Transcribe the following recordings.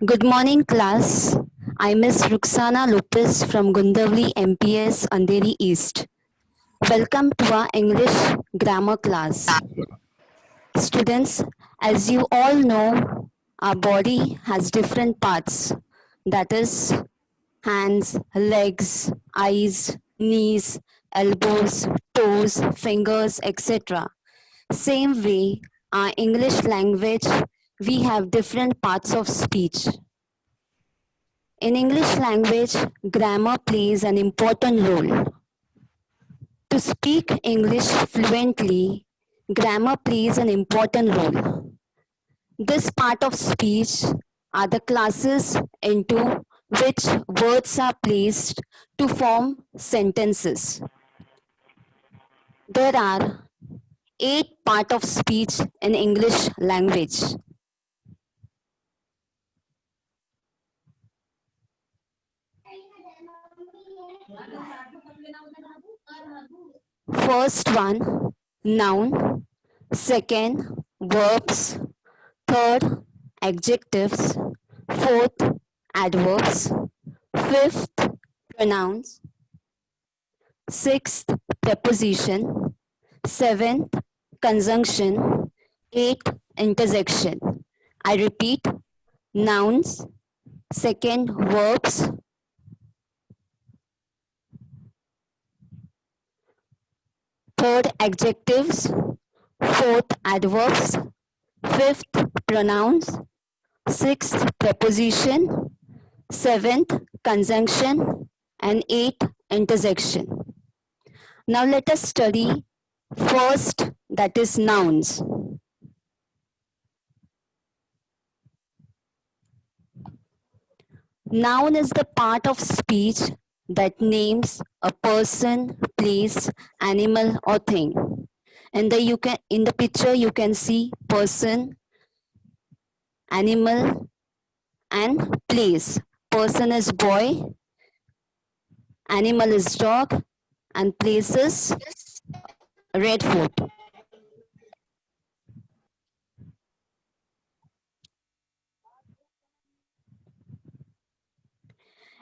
Good morning, class. I Miss Ruxana Lopez from Gundavli MPS Andheri East. Welcome to our English grammar class. Students, as you all know, our body has different parts. That is hands, legs, eyes, knees, elbows, toes, fingers, etc. Same way, our English language, we have different parts of speech. In English language, grammar plays an important role. To speak English fluently, grammar plays an important role. This part of speech are the classes into which words are placed to form sentences. There are 8 part of speech in English language. First one, noun. Second, verbs. Third, adjectives. Fourth, adverbs. Fifth, pronouns. Sixth, preposition. Seventh, conjunction. Eighth, interjection. I repeat, nouns. Second, verbs. Third, adjectives. Fourth, adverbs. Fifth, pronouns. Sixth, preposition. Seventh, conjunction. And eighth, interjection. Now let us study first, that is nouns. Noun is the part of speech that names a person, place, animal or thing. In the picture you can see person, animal and place. Person is boy, animal is dog and place is Red Fort.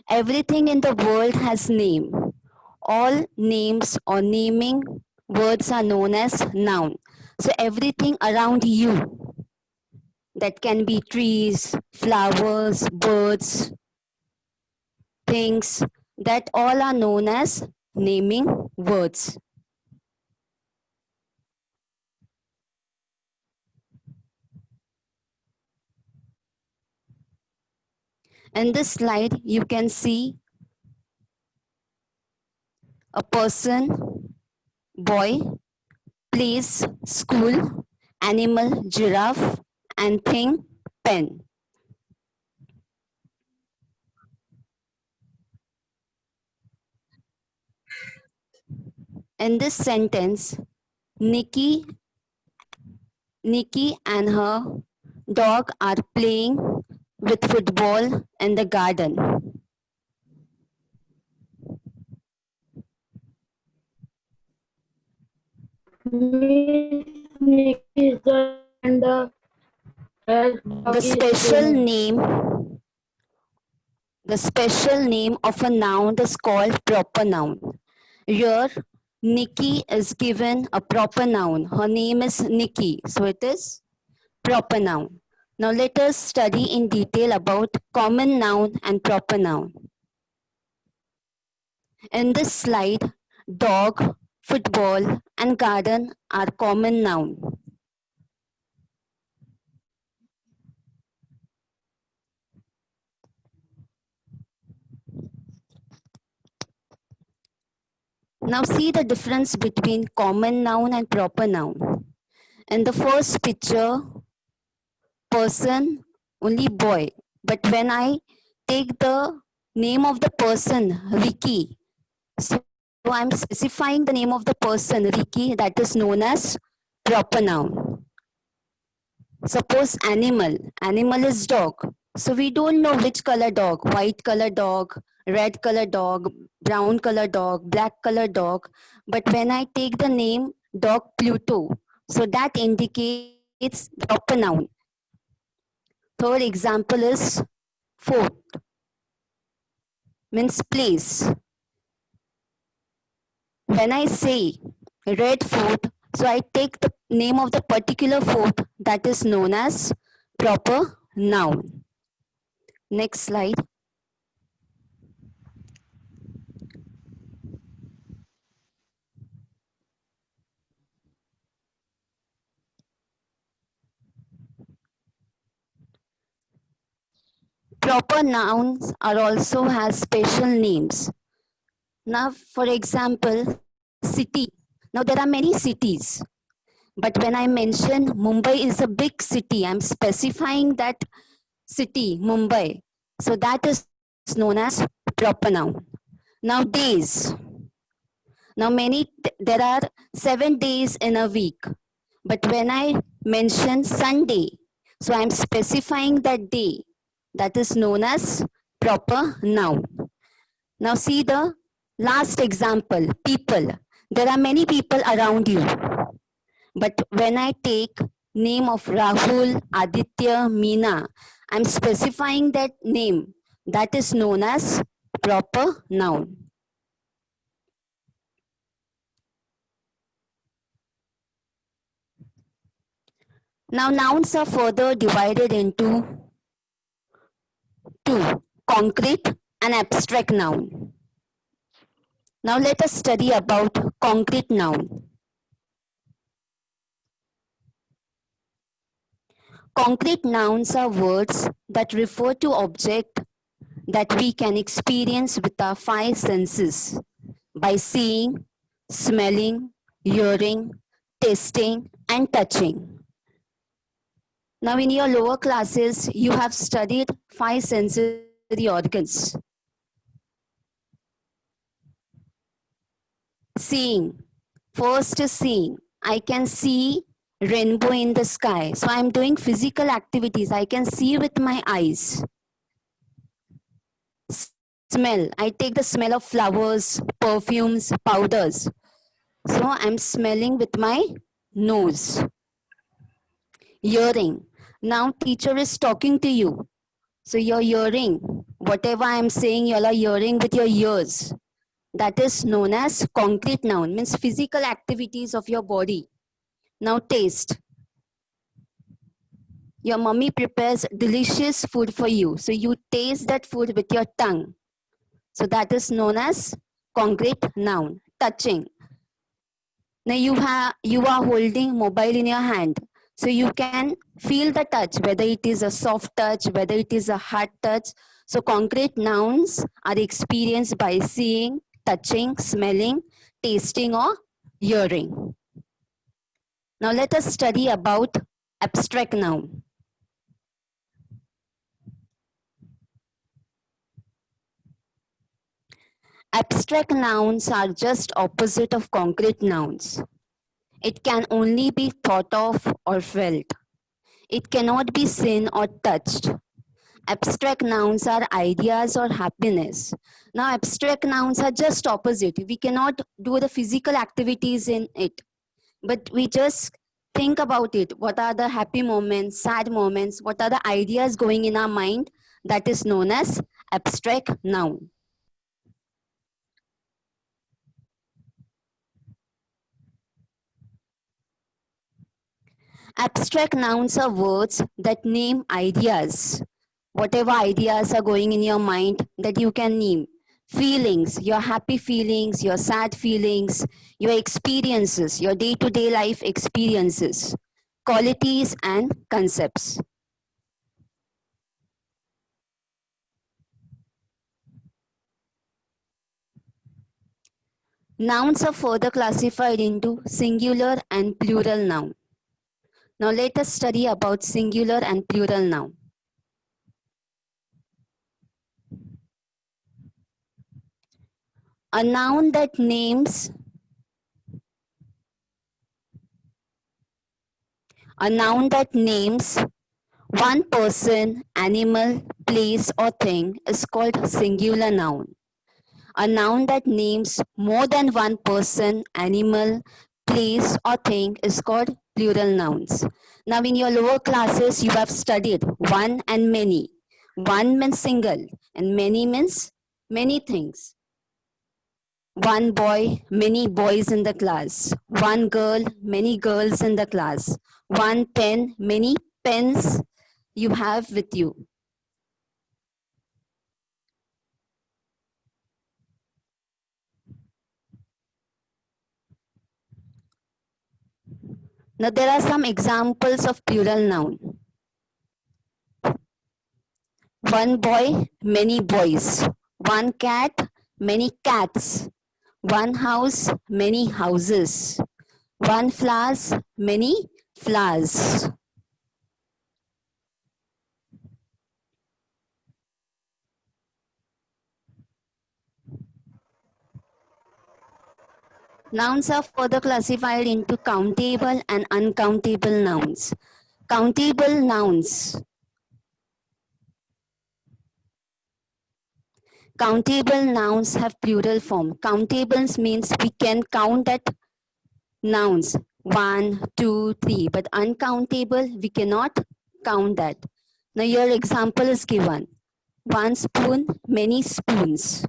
Everything in the world has name. All names or naming words are known as noun. So everything around you, that can be trees, flowers, birds, things, that all are known as naming words. In this slide, you can see a person, boy, place, school, animal, giraffe, and thing, pen. In this sentence, Nikki and her dog are playing with football in the garden. The special name of a noun is called proper noun. Here, Nikki is given a proper noun. Her name is Nikki, so it is proper noun. Now let us study in detail about common noun and proper noun. In this slide, dog, football, and garden are common noun. Now see the difference between common noun and proper noun. In the first picture, person, only boy. But when I take the name of the person, Ricky, so I'm specifying the name of the person, Ricky, that is known as proper noun. Suppose animal, animal is dog. So we don't know which color dog, white color dog, red color dog, brown color dog, black color dog. But when I take the name dog Pluto, so that indicates proper noun. Third example is fort means place. When I say red fort, so I take the name of the particular fort that is known as proper noun. Next slide. Proper nouns are also has special names. Now, for example, city. Now, there are many cities. But when I mention Mumbai is a big city, I'm specifying that city, Mumbai. So that is known as proper noun. Now, days. Now, there are 7 days in a week. But when I mention Sunday, so I'm specifying that day. That is known as proper noun. Now, see the last example, people. There are many people around you. But when I take name of Rahul, Aditya, Meena, I'm specifying that name. That is known as proper noun. Now nouns are further divided into two, concrete and abstract noun. Now let us study about concrete noun. Concrete nouns are words that refer to object that we can experience with our five senses by seeing, smelling, hearing, tasting, and touching. Now in your lower classes, you have studied five sensory organs. Seeing. First is seeing. I can see rainbow in the sky. So I'm doing physical activities. I can see with my eyes. Smell. I take the smell of flowers, perfumes, powders. So I'm smelling with my nose. Hearing. Now teacher is talking to you. So you're hearing. Whatever I'm saying, you all are hearing with your ears. That is known as concrete noun, means physical activities of your body. Now taste. Your mummy prepares delicious food for you. So you taste that food with your tongue. So that is known as concrete noun. Touching. Now you are holding mobile in your hand. So you can feel the touch, whether it is a soft touch, whether it is a hard touch. So concrete nouns are experienced by seeing, touching, smelling, tasting, or hearing. Now let us study about abstract noun. Abstract nouns are just opposite of concrete nouns. It can only be thought of or felt. It cannot be seen or touched. Abstract nouns are ideas or happiness. Now abstract nouns are just opposite. We cannot do the physical activities in it, but we just think about it. What are the happy moments, sad moments? What are the ideas going in our mind? That is known as abstract noun. Abstract nouns are words that name ideas. Whatever ideas are going in your mind that you can name. Feelings, your happy feelings, your sad feelings, your experiences, your day-to-day life experiences, qualities and concepts. Nouns are further classified into singular and plural noun. Now let us study about singular and plural noun. A noun that names one person, animal, place, or thing is called singular noun. A noun that names more than one person, animal, place, or thing is called plural nouns. Now in your lower classes, you have studied one and many. One means single and many means many things. One boy, many boys in the class. One girl, many girls in the class. One pen, many pens you have with you. Now there are some examples of plural noun. One boy, many boys. One cat, many cats. One house, many houses. One flowers, many flowers. Nouns are further classified into countable and uncountable nouns. Countable nouns. Countable nouns have plural form. Countables means we can count at nouns 1, 2, 3, but uncountable we cannot count that. Now your example is given. One spoon, many spoons.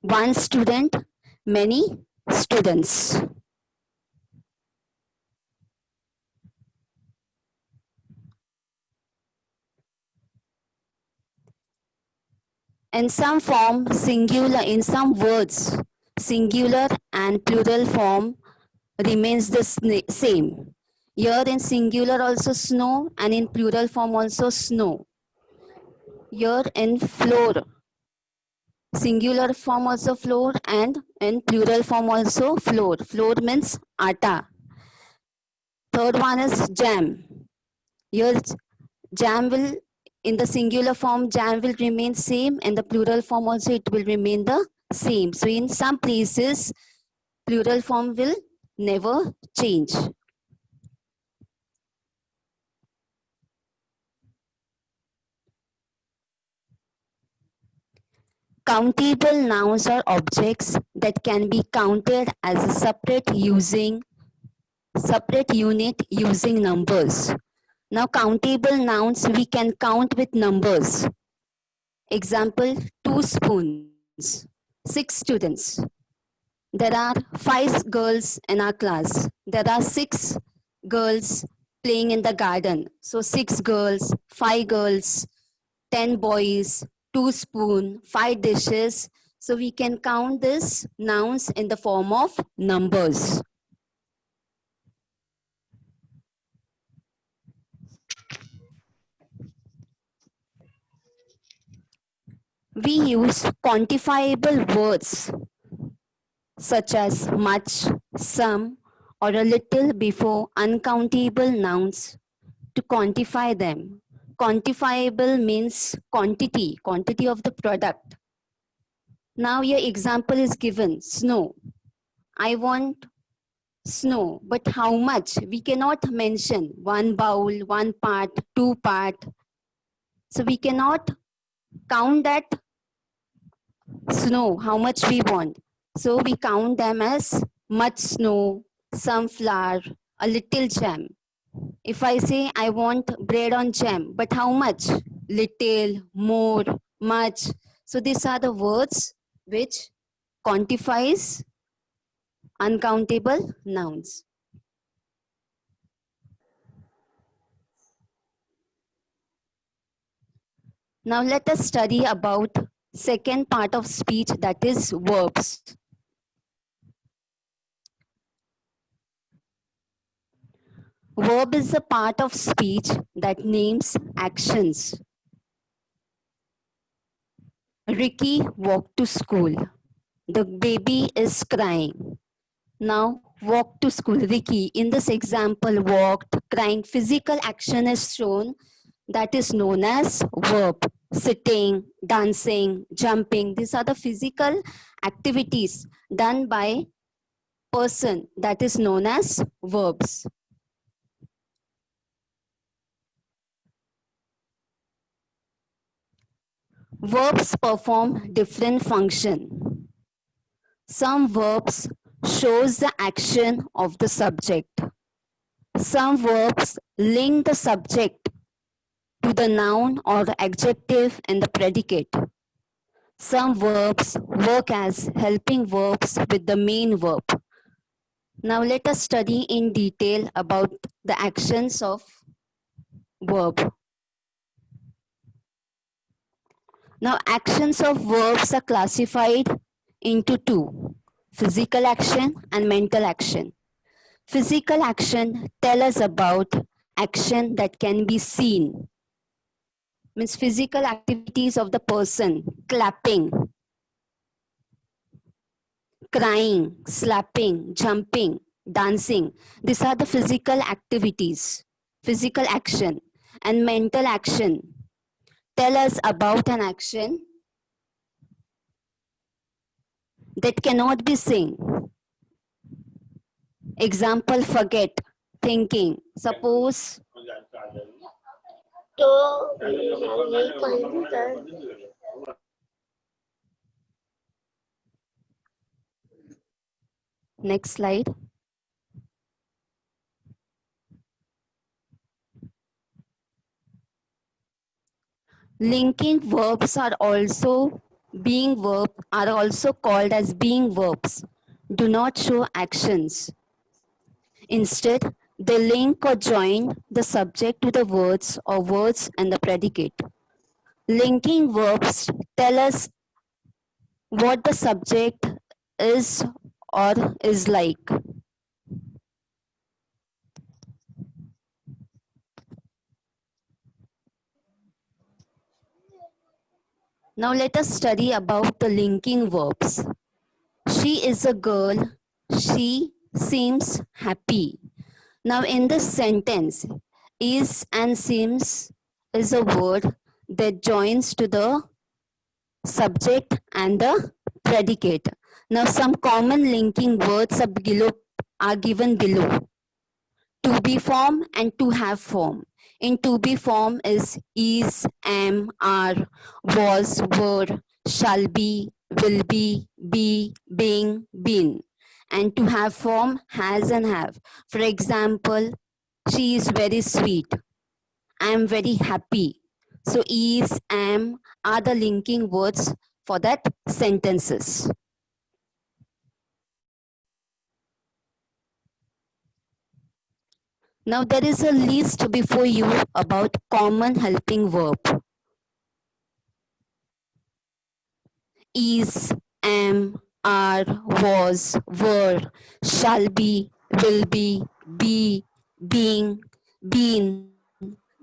One student, many students. In some form, singular, in some words, singular and plural form remains the same. Here in singular also snow and in plural form also snow. Here in floor, singular form also floor and in plural form also floor. Floor means atta. Third one is jam. Here jam will, in the singular form, jam will remain same and the plural form also it will remain the same. So in some places, plural form will never change. Countable nouns are objects that can be counted as a separate unit using numbers. Now countable nouns we can count with numbers. Example, 2 spoons, 6 students. There are 5 girls in our class. There are 6 girls playing in the garden. So 6 girls, 5 girls, 10 boys, 2 spoon, 5 dishes. So we can count this nouns in the form of numbers. We use quantifiable words such as much, some, or a little before uncountable nouns to quantify them. Quantifiable means quantity of the product. Now your example is given, snow. I want snow, but how much? We cannot mention one bowl, one part, 2 part. So we cannot count that snow, how much we want. So we count them as much snow, some flour, a little jam. If I say I want bread on jam, but how much? Little, more, much. So these are the words which quantifies uncountable nouns. Now let us study about second part of speech, that is verbs. Verb is a part of speech that names actions. Ricky walked to school. The baby is crying. Now walk to school. Ricky, in this example, walked, crying. Physical action is shown, that is known as verb. Sitting, dancing, jumping. These are the physical activities done by person, that is known as verbs. Verbs perform different function. Some verbs shows the action of the subject. Some verbs link the subject to the noun or the adjective and the predicate. Some verbs work as helping verbs with the main verb. Now let us study in detail about the actions of verb. Now actions of verbs are classified into two, physical action and mental action. Physical action tell us about action that can be seen. Means physical activities of the person, clapping, crying, slapping, jumping, dancing. These are the physical activities, physical action. And mental action tell us about an action that cannot be seen. Example, forget, thinking. Suppose तो नहीं पढ़ेंगे sir. next slide. Linking verbs are also called as being verbs. Do not show actions. Instead, they link or join the subject to the words or words and the predicate. Linking verbs tell us what the subject is or is like. Now let us study about the linking verbs. She is a girl. She seems happy. Now in this sentence, is and seems is a word that joins to the subject and the predicate. Now some common linking words are given below. To be form and to have form. In to be form is, am, are, was, were, shall be, will be, being, been. And to have form, has and have. For example, she is very sweet. I am very happy. So is, am are the linking words for that sentences. Now there is a list before you about common helping verb. Is, am, are, was, were, shall be, will be, being, been,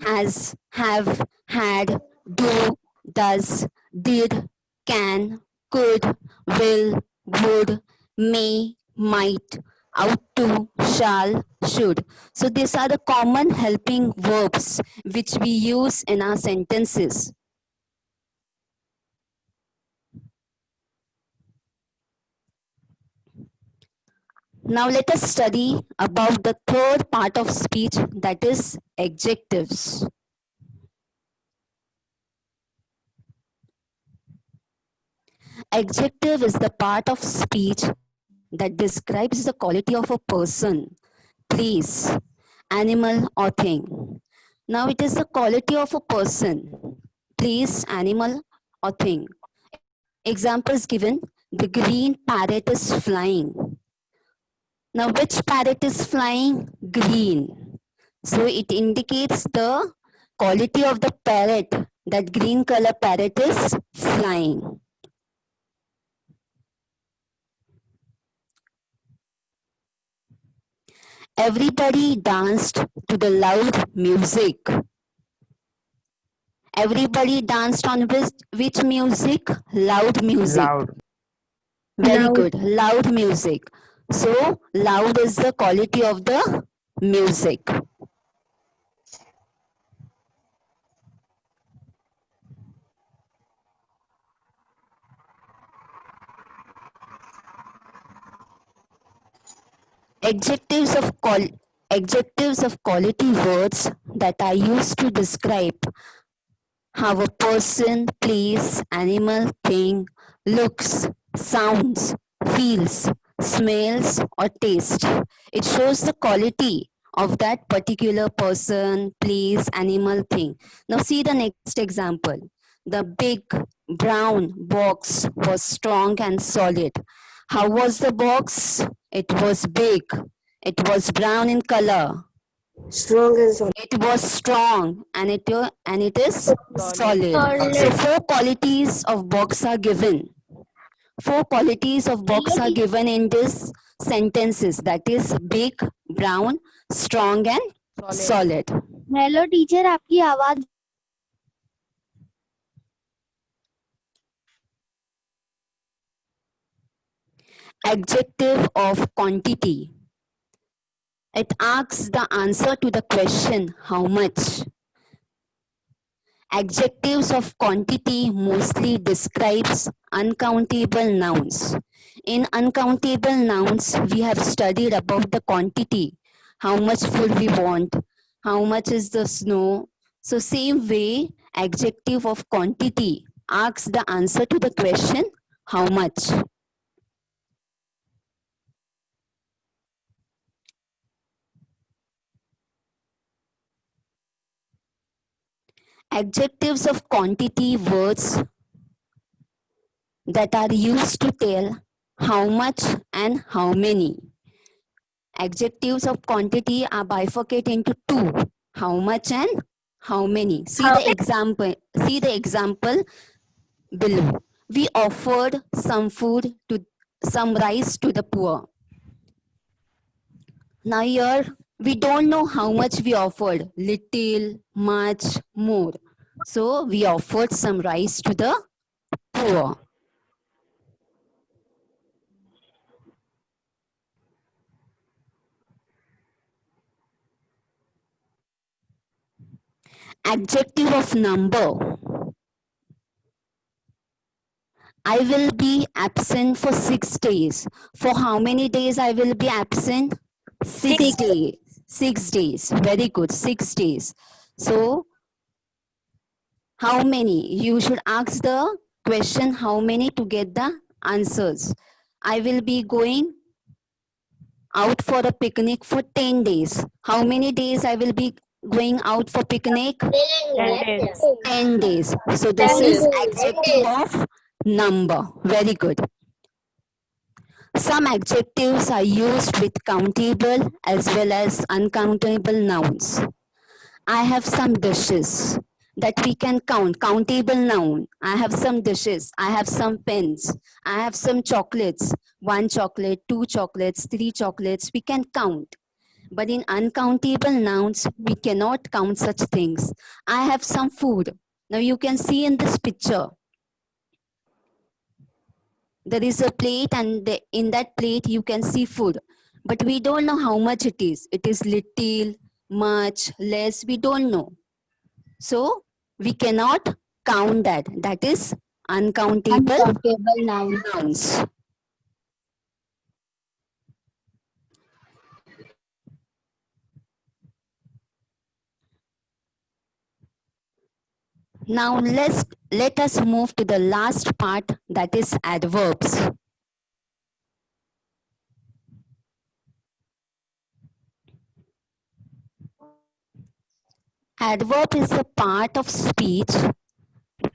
has, have, had, do, does, did, can, could, will, would, may, might, ought to, shall, should. So these are the common helping verbs which we use in our sentences. Now let us study about the third part of speech, that is adjectives. Adjective is the part of speech that describes the quality of a person, place, animal or thing. Now it is the quality of a person, place, animal or thing. Examples given, the green parrot is flying. Now which parrot is flying? Green. So it indicates the quality of the parrot, that green color parrot is flying. Everybody danced to the loud music. Everybody danced on which music? Loud music. Loud. Very good. Loud music. So loud is the quality of the music. Adjectives of quality words that are used to describe how a person, place, animal, thing looks, sounds, feels, smells, or tastes. It shows the quality of that particular person, place, animal, thing. Now see the next example. The big brown box was strong and solid. How was the box? It was big. It was brown in color. Strong and solid. It was strong and it is solid. So Solid. four qualities of box are given. Four qualities of box are given in this sentences, that is big, brown, strong and solid. Hello teacher, आपकी आवाज Adjective of quantity. It asks the answer to the question how much. Adjectives of quantity mostly describes uncountable nouns. In uncountable nouns, we have studied about the quantity. How much food we want, how much is the snow. So same way, adjective of quantity asks the answer to the question how much. Adjectives of quantity words that are used to tell how much and how many. Adjectives of quantity are bifurcated into two, how much and how many. See the example below. We offered some rice to the poor. Now here we don't know how much we offered, little, much, more. So we offered some rice to the poor. Adjective of number. I will be absent for 6 days. For how many days I will be absent? 6 days. 6 days. Very good. 6 days. So, how many? You should ask the question how many to get the answers. I will be going out for a picnic for 10 days. How many days I will be going out for picnic? 10 days. So this is adjective of number. Very good. Some adjectives are used with countable as well as uncountable nouns. I have some dishes that we can count. Countable noun. I have some dishes. I have some pens. I have some chocolates. 1 chocolate, 2 chocolates, 3 chocolates. We can count. But in uncountable nouns, we cannot count such things. I have some food. Now you can see in this picture, there is a plate and in that plate you can see food. But we don't know how much it is. It is little, much, less, we don't know. So we cannot count that. That is uncountable nouns. Now let us move to the last part, that is adverbs. Adverb is a part of speech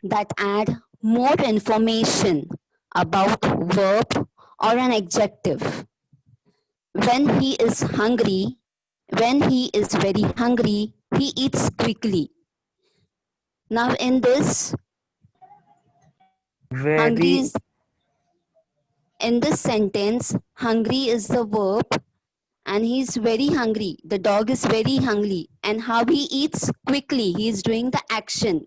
that add more information about verb or an adjective. When he is hungry, when he is very hungry, he eats quickly. Now in this, in this sentence, hungry is the verb and he's very hungry. The dog is very hungry. And how he eats quickly, he is doing the action.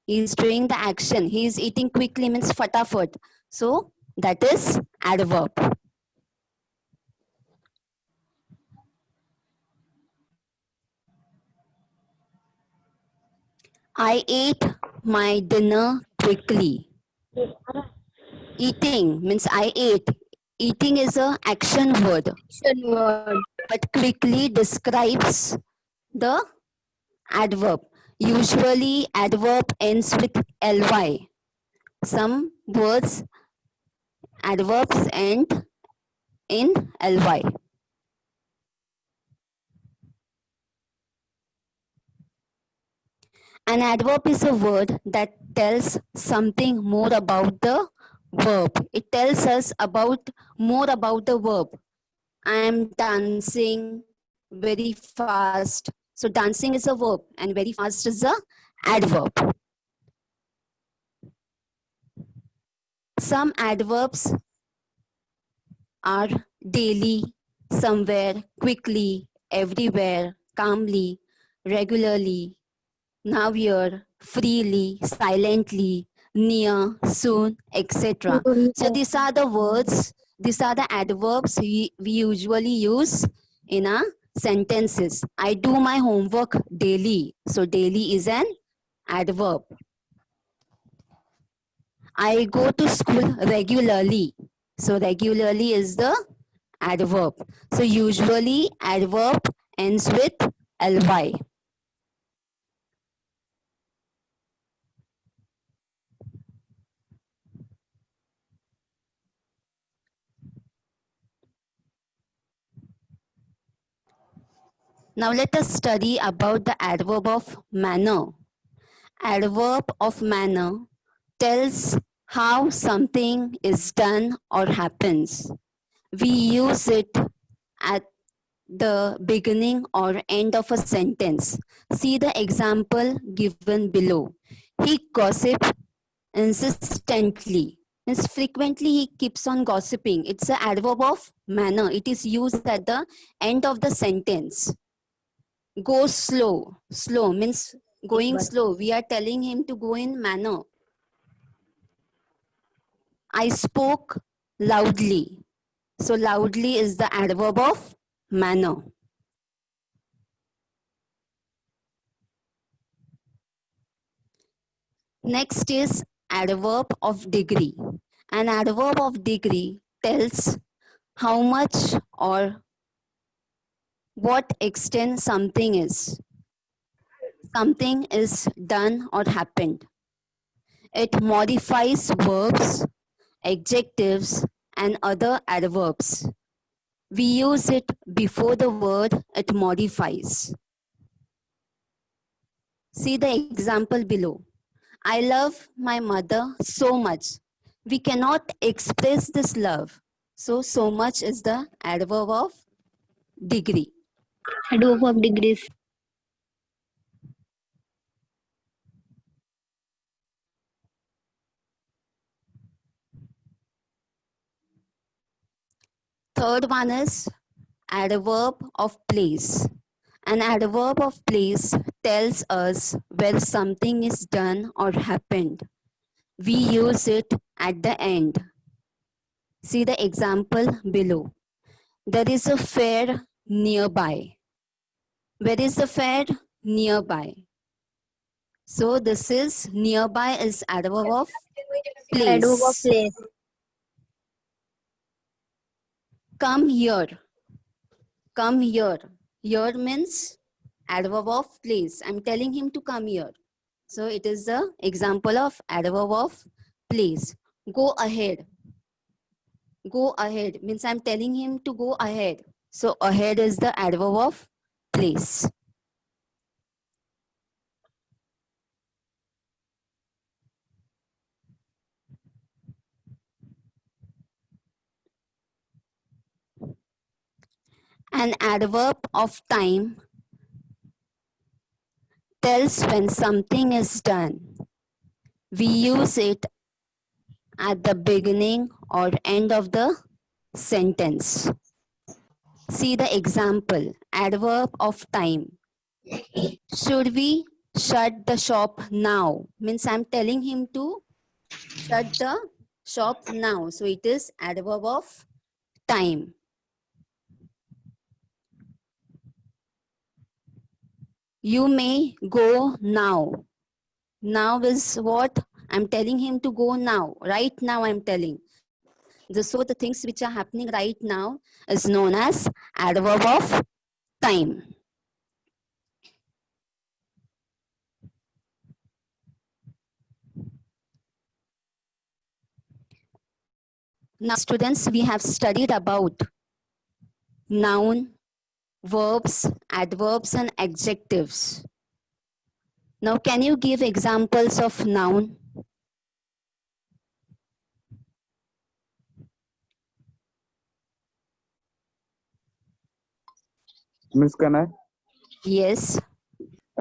He is doing the action. He is eating quickly means fatafat. So that is adverb. I ate my dinner quickly. Eating means I ate. Eating is a action word. But quickly describes the adverb. Usually adverb ends with ly. Some words, adverbs end in ly. An adverb is a word that tells something more about the verb. It tells us about more about the verb. I am dancing very fast. So dancing is a verb and very fast is a adverb. Some adverbs are daily, somewhere, quickly, everywhere, calmly, regularly, now here, freely, silently, near, soon, etc. So these are the words, these are the adverbs we usually use in our sentences. I do my homework daily. So daily is an adverb. I go to school regularly. So regularly is the adverb. So usually adverb ends with ly. Now let us study about the adverb of manner. Adverb of manner tells how something is done or happens. We use it at the beginning or end of a sentence. See the example given below. He gossips insistently. Means frequently he keeps on gossiping. It's an adverb of manner. It is used at the end of the sentence. Go slow. Slow means going slow. We are telling him to go in manner. I spoke loudly. So loudly is the adverb of manner. Next is adverb of degree. An adverb of degree tells how much or what extent something is. Something is done or happened. It modifies verbs, adjectives, and other adverbs. We use it before the word it modifies. See the example below. I love my mother so much. We cannot express this love. So much is the adverb of degree. Adverb of degrees. Third one is adverb of place. An adverb of place tells us where something is done or happened. We use it at the end. See the example below. There is a fair nearby. Where is the fair? Nearby. So this is nearby is adverb of Adverb of place. place. Come here. Come here. Here means adverb of place. I'm telling him to come here. So it is the example of adverb of place. Go ahead. Go ahead means I'm telling him to go ahead. So ahead is the adverb of place. An adverb of time tells when something is done. We use it at the beginning or end of the sentence. See the example, adverb of time. Should we shut the shop now? Means I'm telling him to shut the shop now. So it is adverb of time. You may go now. Now is what? I'm telling him to go now. Right now I'm telling. So the things which are happening right now is known as adverb of time. Now students, we have studied about noun, verbs, adverbs and adjectives. Now, can you give examples of noun? Miss, can I? Yes.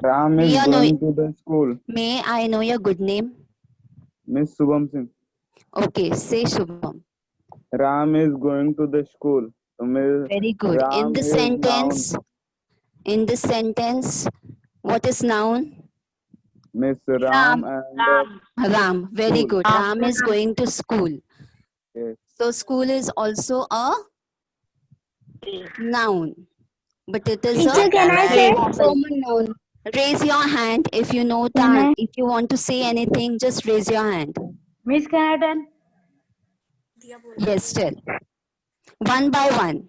Ram is Yeah, no. going to the school. May I know your good name? Miss Subham Singh. Okay, say Shubham. Ram is going to the school. So, Miss, Very good. Ram is noun. In this sentence, what is noun? Miss Ram and Ram. Very school. good. Ram is going to school. Yes. So school is also a noun, but it is Teacher, a can I say variable. common noun? Raise your hand if you know Can that. I? If you want to say anything, just raise your hand. Miss, can I tell? Yes, tell. One by one.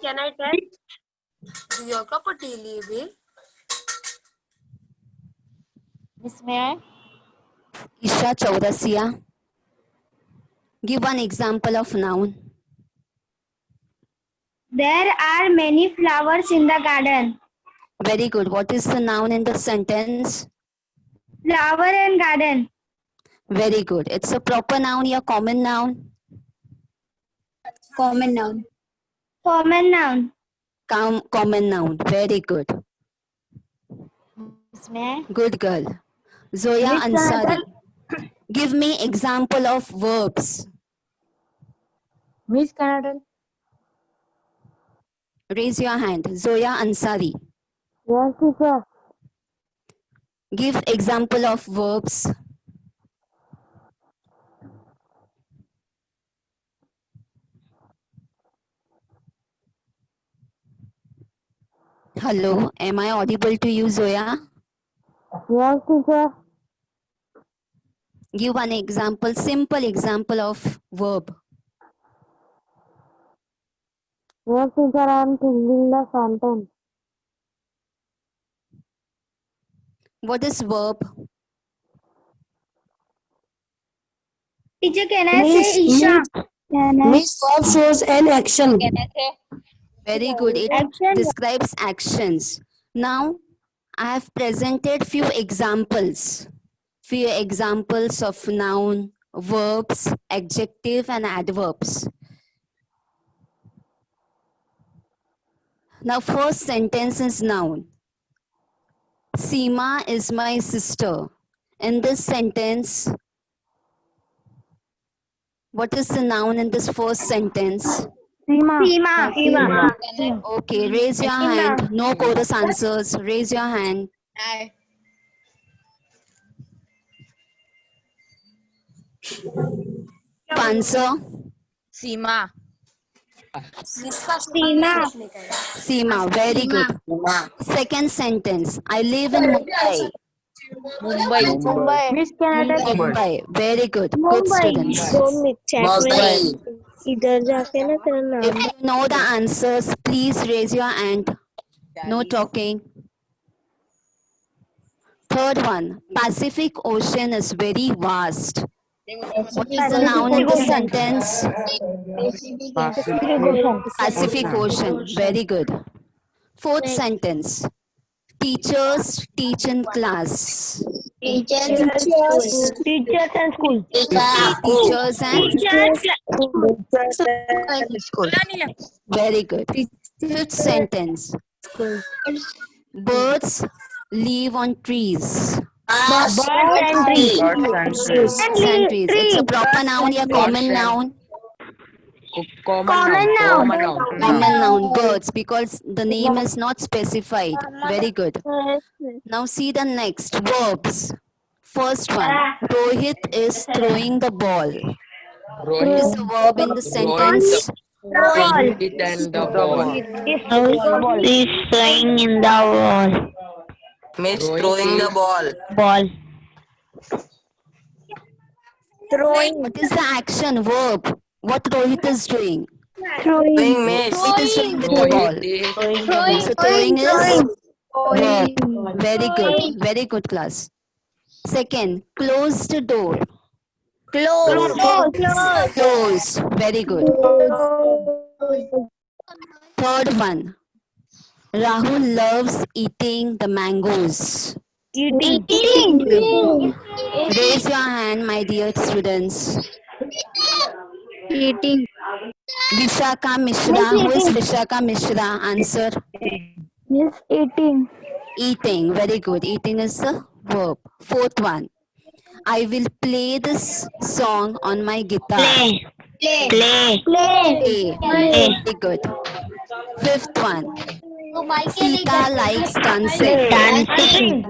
Can I tell? Miss, may I? Isha Chaurasia. Give one example of noun. There are many flowers in the garden. Very good. What is the noun in the sentence? Flower and garden. Very good. It's a proper noun or common noun? Common noun. Common noun. Common noun. Very good. Miss, may I? Good girl. Zoya Miss, can I Ansari. Give me example of verbs. Miss, can I tell? Raise your hand. Zoya Ansari. Yes, teacher. Give example of verbs. Hello, am I audible to you, Zoya? Yes, teacher. Give one example, simple example of verb. Yes, teacher, I am thinking the sentence. What is verb? Teacher, can I say Isha? Miss verb shows an action. Very good. It Action. describes actions. Now, I have presented few examples. Few examples of noun, verbs, adjective and adverbs. Now, first sentence is noun. Seema is my sister. In this sentence, what is the noun in this first sentence? Seema. Okay, raise your hand. No chorus answers. Raise your hand. Answer. Seema. Seema, very good. Second sentence. I live in Mumbai. Mumbai. Miss, can I tell? Mumbai. Very good. Good students. इधर जाके ना तेरा नाम If you know the answers, please raise your hand. No talking. Third one. Pacific Ocean is very vast. What is the noun in this sentence? Pacific Ocean. Very good. Fourth sentence. Teachers teach in class. Teachers and school. Teachers and very good. Fifth sentence. Birds live on trees. Birds and trees. Birds and trees. It's a proper noun or common noun? Common noun. Common noun. Birds, because the name is not specified. Very good. Now see the next verbs. First one. Rohit is throwing the ball. What is the verb in the sentence? Rohit and the ball. Is playing in the wall. Miss throwing the ball. Ball. What is the action verb? What Rohit is doing? Throwing miss. Rohit is doing with the ball. So throwing is verb. Very good. Very good class. Second, close the door. Close. Very good. Third one, Rahul loves eating the mangoes. Eating. Raise your hand, my dear students. Eating. Vishaka Mishra. Who is Vishaka Mishra? Answer. Miss eating. Eating. Very good. Eating is the verb. Fourth one. I will play this song on my guitar. Play. Play. Very good. Fifth one. Sita likes dancing. Dancing.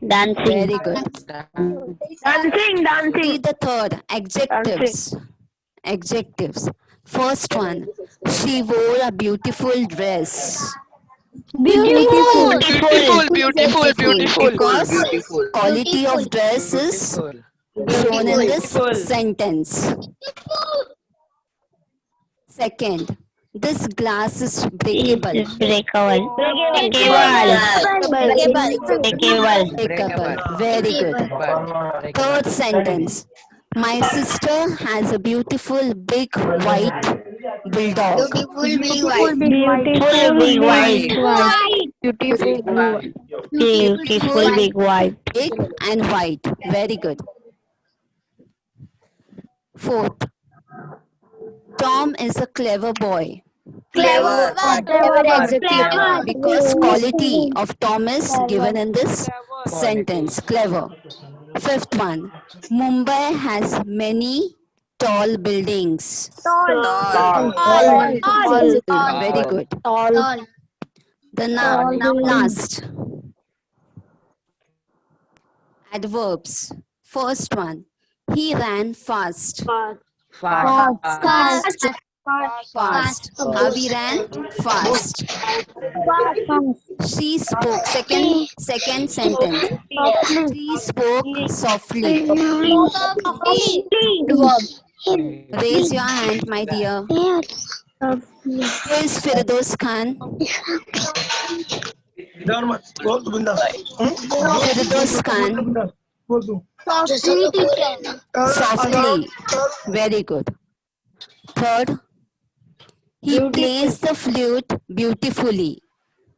Very good. Dancing. See the third. Adjectives. Adjectives. First one. She wore a beautiful dress. Beautiful. Because Beautiful. quality of dress is shown in this sentence. Second, this glass is breakable. Breakable. Very good. Third sentence. My sister has a beautiful big white bulldog. Beautiful big white. Beautiful big white. Big and white. Very good. Fourth, Tom is a clever boy. Clever. Because quality of Tom is given in this sentence. Clever. Fifth one. Mumbai has many tall buildings. Tall. Very good. The last. Adverbs. First one. He ran fast. Fast. Fast. Avi ran fast. She spoke. Second sentence. She spoke softly. Raise your hand, my dear. Who is Firdaus Khan? Firdaus Khan. Softly. Very good. Third, he plays the flute beautifully.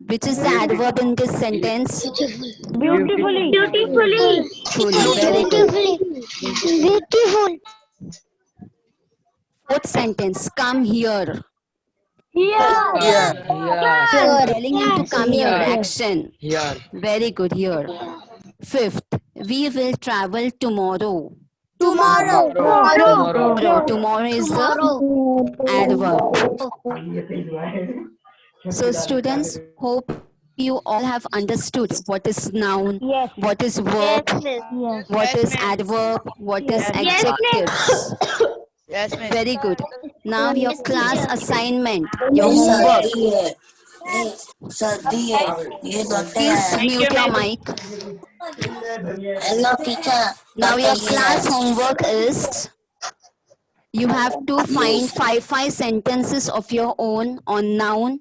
Which is the adverb in this sentence? Beautifully. Fully. Very good. Fourth sentence, come here. Here. Telling him to come here. Action. Here. Very good. Here. Fifth, we will travel tomorrow. Tomorrow. Tomorrow is the adverb. So students, hope you all have understood what is noun, Yes. what is verb, what is adverb, what is adjectives. Yes, miss. Very good. Now your class assignment, your homework. Please mute your mic. Now your class homework is you have to find five sentences of your own on noun,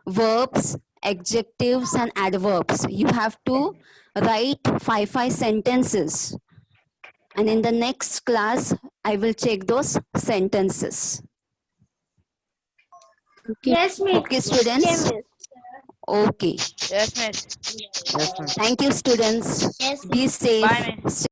verbs, adjectives and adverbs. You have to write five sentences. And in the next class, I will check those sentences. Okay, students? Okay. Yes, miss. Thank you, students. Be safe. Bye, miss.